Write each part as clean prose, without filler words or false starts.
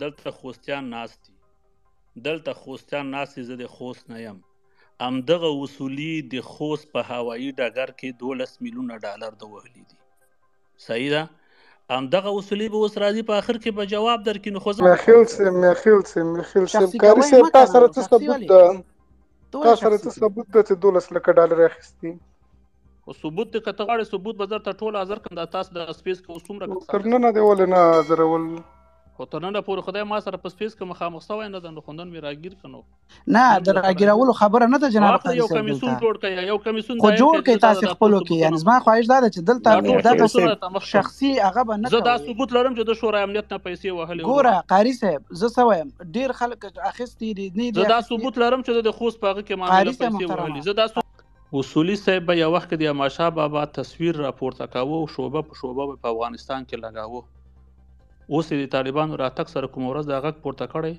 دلته خوستیان ناست دي، دلته خوستیان ناست دي، زه د خوست نه یم. همدغه اصولي د خوست په هوایي ډګر کې 12 میلیونه ډالر د وهلي دي. صحیح ده؟ همدغه اصولي به اوس راځي په آخر کې به جواب درکړي. نو خو میخیل صاحب کاري صاحب تا سره څه ثبوت ده؟ تا سره څه ثبوت ده چې 12 لکه ډالر اخیستي؟ خو ثبوت دی، که ته غواړې ثبوت به درته ټول حاضر کړم. دا تاسو د سپیس کې اوس څومره کسان تر ننه دې ولې نه حاضرول؟ خو تر ننه پورې خدای ما سره په سپیس کې مخامخ سوی نه ده، نو خو نن مې راګیر که نو نه د راګیرولو خبره نه ده جناب قاضي یو صاحب. کمیسون جوړ کړئ، یو کمیسون خو جوړ کړئ تاسې خپلو کې. یعنې زما خواهش دا ده چې دلته شخصي هغه به نه زه دا ثبوت لرم چې د شورای امنیت نه پیسې وهلې. ګوره قاري صاحب زه څه وایم، ډېر خلک اخیستي دي نه دي. زه دا ثبوت لرم چې د خوست په هغه کې معامله پیسې وهلې. زه دا اصولي صاحب به یو وخت کې د احمدشاه بابا تصویر راپورته کاوه او شعبه په شعبه به په افغانستان کې لګاوه. اوس یې د طالبانو راتګ سره کومه ورځ دا غږ پورته کړی.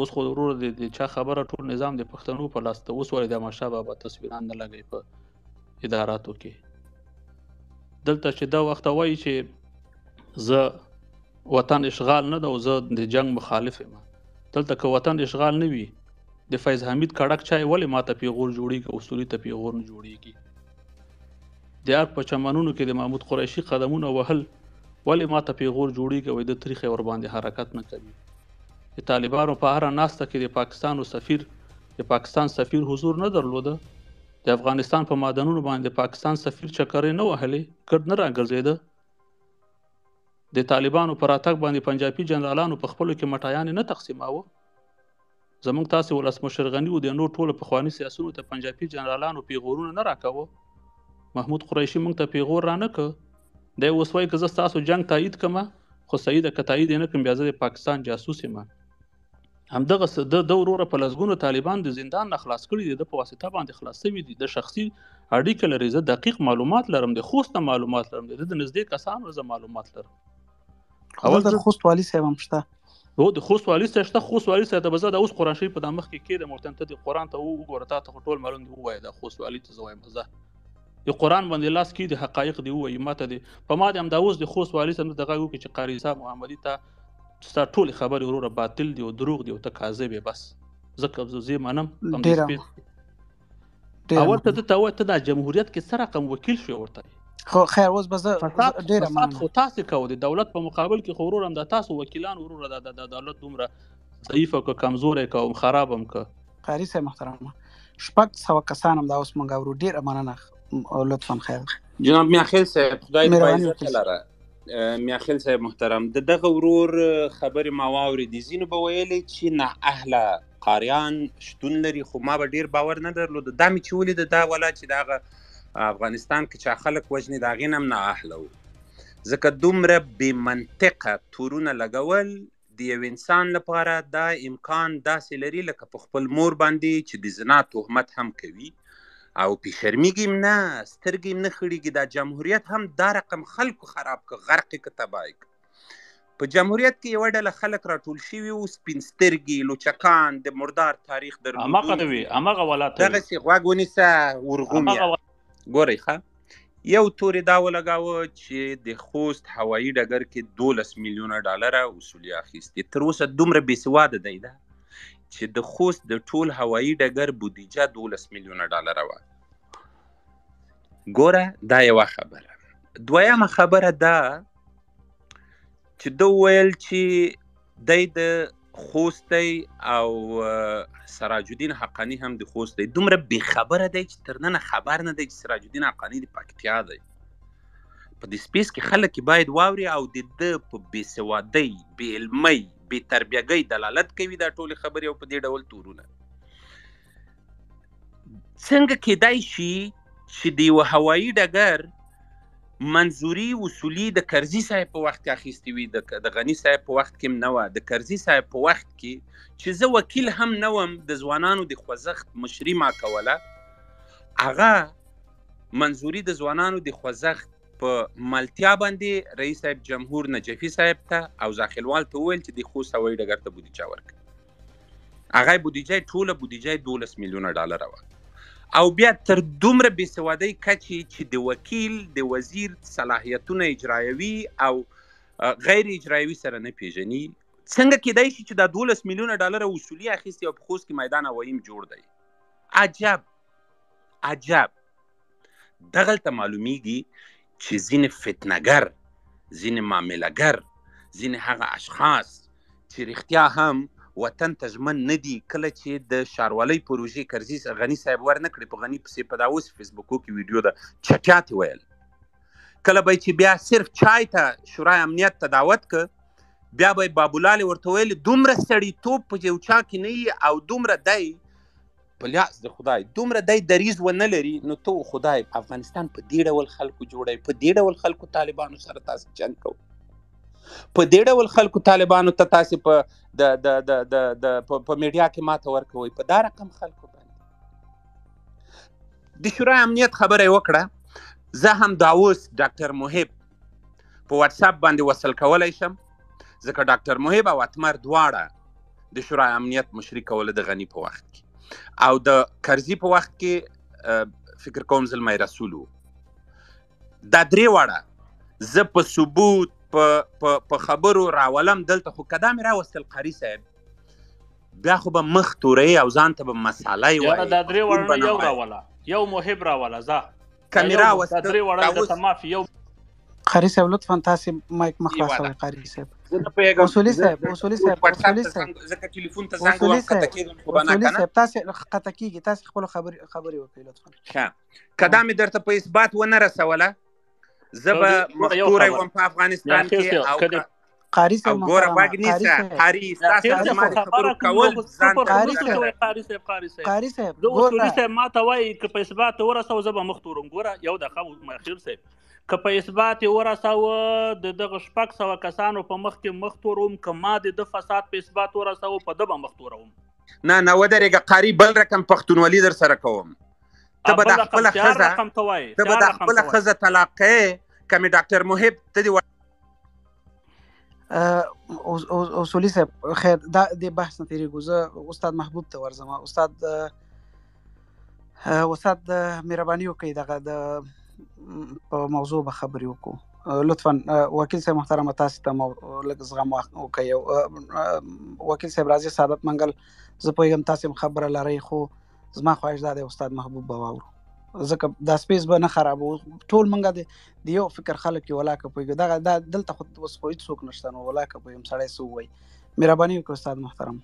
اوس خو وروره د چا خبره ټول نظام د پښتنو په لاس ته. اوس ولې د احمدشاه بابا تصویران نه لګوي په اداراتو کې؟ دلته چې دا وخت وایي چې زه وطن اشغال نه ده او زه د جنگ مخالف یم، دلته که وطن اشغال نه وي د فیض حمید کړک چای ولې ماته پیغور جوړیږي، اصولي ته پیغور نه جوړیږي؟ د ارګ په چمنونو کې د محمود قریشي قدمونه وهل ولې ماته پیغور جوړیږي او د تاریخ ور باندې حرکت نه کوي؟ د طالبانو په هره ناسته کې د پاکستان سفیر حضور نه درلوده. د افغانستان په معدنونو باندې د پاکستان سفیر چکرې نه وهلې، ګرد نه راګرځېده. د طالبانو په راتګ باندې پنجابي جنرالانو په خپلو کې مټایانې نه تقسیماوه. زمونږ تاسې ولسمشر غني او د نور ټولو پخواني سیاسونو ته پنجابي جنرالانو پیغورونه نه راکوه. محمود قریشي موږ ته پیغور رانه که. دی اوس وایي که زه ستاسو جنګ تایید کړم، خو صحیح ده که تایید یې نه کړم بیا زه د پاکستان جاسوس یم. همدغه د وروره په لسګونو طالبان د زندان نه خلاص کړي دي، د په واسطه باندې خلاص شوي دي. د شخصي اړیکه لري، زه دقیق معلومات لرم، د خوست نه معلومات لرم، د نږدې کسانو زه معلومات لرم. اول د خوست والي صاحب هم شته. هو د خوست والي صاحب شته. خوست والي صاحب ته به زه د اوس قرآن شریف په دا مخ کې کېدم ورته ته د قرآن ته وګوره، تا ته خو ټول معلوم دي. ووایه د خوست والي ته زه وایم زه د قرآن باندې لاس کې د حقایق دی ووایي ماته دی. په ما د همدا اوس د خوست والي صاحب ته غږ وکړي چې قاري صاحب محمدي ته ستا ټولې خبرې وروره باطل دي او دروغ دي او ته کاذب یې. بس ځکه زه منم اول ته ته وایه ته دا جمهوریت کې څه رقم وکیل شوې ورته. خو خیر اوس به زه ډېره فساد خو تاسې کوو د دولت په مقابل کې. خو وروره همدا تاسو وکیلان وروره د دولت دومره ضعیف او که کمزوری که او خراب هم که. قاري صاحب محترمه 600 کسان هم دا اوس موږ اورو. ډېره مننه لطفا. خیر جناب میاخیل صاحب خدای دې عزت لره. میاخیل صاحب محترم د دغه ورور خبرې ما واورېدې. ځینو به ویلې چې نه اهله قاریان شتون لري، خو ما به ډېر باور نه درلود. دا مې چې ولیده دا ولا چې دغه افغانستان کې چا خلک وژني د هغې نه هم نه اهله وو، ځکه دومره بې منطقه تورونه لګول د یو انسان لپاره دا امکان داسې لري لکه په خپل مور باندې چې د زنا تهمت هم کوي او پې شرمیږي هم نه، سترګې هم نه خړېږي. دا جمهوریت هم دا رقم خلکو خراب که، غرق که، تباه که. په جمهوریت کې یوه ډله خلک راټول شوي وو، سپین سترګي لوچکان، د مردار تاریخ درلودونکي، دغسې غوږ ونیسه ورغومیه. ګورئ ښه یو تورې دا ولګاوه چې د خوست هوایي ډګر کې 12 میلیونه ډالره اصولي اخیستې. تر اوسه دومره بېسواده دی ده چې د خوست د ټول هوایي ډګر بودیجه 12 میلیونه ډالره وه. ګوره دا یوه خبره. دویمه خبره دا چې ده وویل چې دی د خوست دی او سراج الدین حقانی هم د خوست دی. دومره بېخبره دی چې تر ننه خبر نه دی چې سراج الدین حقانی د پکتیا دی. په دې سپیس کې خلک باید واوري او د ده په بېسوادۍ، بې علمۍ، بې تربیګۍ دلالت کوي دا ټولې خبرې او په دې ډول تورونه. څنګه کیدای شي چې د یوه هوایي ډګر منظوري اصولي د کرزي صاحب په وخت کې اخیستې وي، د غني صاحب په وخت کې هم نه وه، د کرزي صاحب په وخت کې چې زه وکیل هم نه وم د ځوانانو د خوځښت مشري ما کوله، هغه منظوري د ځوانانو د خوځښت په ملتیا باندې رئیس صاحب جمهور نجفي صاحب ته او زاخیلوال ته وویل چې د خوست هوایي ډګر ته بودیجه ورکړي. هغه بودیجه ټوله بودیجه 12 میلیونه ډالره وه. او بیا تر دومره بېسوادۍ کچې چې د وکیل د وزیر صلاحیتونه اجرایوي او غیر اجرایوي سره نه پیژني. څنګه کېدای شي چې دا 12 میلیونه ډالر وصولي اخیستي او په خوست کې میدان اویم جوړ دی؟ عجب. دغلته معلومیږي چې ځینې فتنهګر، ځینې معاملهګر، ځینې هغه اشخاص چې رښتیا هم وطن ته ژمن نه دي، کله چې د ښاروالۍ پروژې کرزي غني صاحب ورنه کړې، په غني پسې په دا اوس فیسبوکو کې ویډیو ده چټیات ویل، کله به چې بیا صرف چای ته شورای امنیت ته دعوت که، بیا به بابولال ورته ویل دومره سړیتوب په یو چا کې نه وي او دومره دی په لیاس د خدای دومره دی دریځ ونه لري، نو ته خدای افغانستان په دې ډول خلکو جوړوي، په دې ډول خلکو طالبانو سره تاسو جنګ کوئ، په دې ډول خلکو طالبانو ته تاسو په میډیا کې ماته ورکوئ، په دا رقم خلکو باندې د شورای امنیت خبره یې وکړه. زه هم دا اوس ډاکټر محب په واتساپ باندې وصل کولی شم، ځکه ډاکټر محب او اتمر دواړه د شورای امنیت مشري کوله د غني په وخت کې، او د کرزي په وخت کې فکر کوم زلمی رسول و. دا درې واړه زه په ثبوت په خبرو راولم دلته، خو که دا مې راوستل قاري صاحب بیا خو به مخ توروي او ځان ته به مساله وایي. دا درې واړه یو راوله، یو محب راوله، ځه که مې راوسته دا درې واړه درته معافي. یو قاري صاحب لطفا تاسو مایک مخ خلاصوئ. قاري صاحب اصولي صاحب ځکه ټلیفون ته زنګ وم قطع کېږم خو به نه که نه تاسو قطع کېږي، تاسو خپلو خبرې وکړئ لطفا. ښه، که دا مې درته په اثبات ونه رسوله زه به مختوری وم په افغانستان کې. او قاري صاحب ګوره غوږ نیسه قاري، ستاسو زما د خبرو کول ځان ته قاري صاحب زه اصولي صاحب ما ته وایي که په اثبات ورسوه زه به مخ تورم. ګوره یو دقیقه مخیر صاحب، که په اثبات ورسوه د دغه 600 کسانو په مخ کې مخ تورم، که ما د فساد په اثبات ورسوه په ده به مخ تورم. نه ودرېږه قاري، بل رقم پښتونولي در سره کوم. ته به د خپله ښځه طلاق کوې، که مې ډاکټر محب ته دې اصولي صاحب خیر دا د بحث نه تېرېږو. زه استاد محبوب ته ورځم. استاد مهرباني وکړئ دغه د په موضوع به خبرې وکړو. لطفا وکیل صاحب محترمه تاسو ته لږ زغم وکړئ. وکیل صاحب راځي سعادت منګل، زه پوهېږم تاسو هم خبره لرئ، خو زما خواهش دا دی استاد محبوب به واورو، ځکه دا سپیس به نه خرابو. ټول موږ د یو فکر خلک یو ولاکه پوهېږو، دغه دلته خو اوس خو هېڅ څوک نشته، نو ولاکه پوهېږم سړی څه ووایي. مهرباني وکړئ استاد محترم.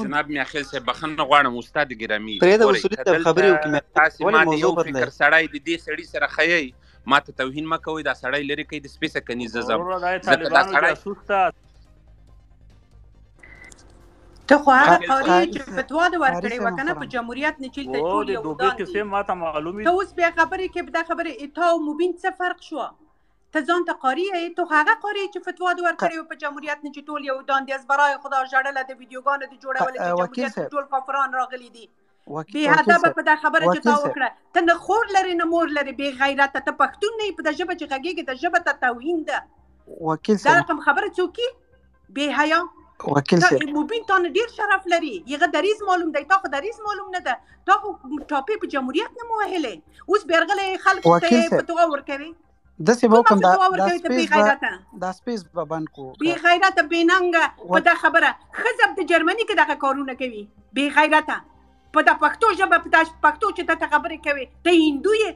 جناب میاخیل صاحب بخښنه غواړم استاد ګرامی، پرېږده اصولي صاحب خبرې وکړي. تاسې ما د یو فکر سړی د دې سړي سره ښیئ، ما ته توهین مه کوئ، دا سړی لرې کوي د سپیسه کني زه ځم ځکه دا سړی ته خو هغه قاري چې فتوا دې ورکړې وه که نه په جمهوریت نه چې دلته ټول یو ودان دي. ته اوس بیا خبرې کې دا خبرې اتا او مبین څه فرق شوه؟ ته ځان ته قاري یې، ته هغه قاري چې فتوا دې ورکړې وه په جمهوریت نه چې ټول یو ودان دي. از برای خدا ژړله د ویډیوګانو دې جوړولې چې جمهوریت کې ټول کافران راغلي دي. بې هدفه په دا خبره چې تا وکړه، ته نه خور لرې نه مور لرې، بې غیرته، ته پښتون نه یې، په دا ژبه چې غږېږې د ژبه ته توهین ده. دا رقم خبره څوک یې بې حیا؟ وکیل صاحب مبین تا نه ډېر شرف لري، یغه دریز معلوم دی، تا خو دریز معلوم نه ده، تا خو ټاپې په جمهوریت نه مو وهلې، اوس بېرغلی خلکو ته فتوا ورکوي. داسې به وکړم دا سپیس به بند کړو. بې غیرته بې ننګه په دا خبره ښځه د جرمني کې دغه کارونه کوي، بې غیرته په دا پښتو ژبه په دا پښتو چې ته خبرې کوې، ته هندو یې.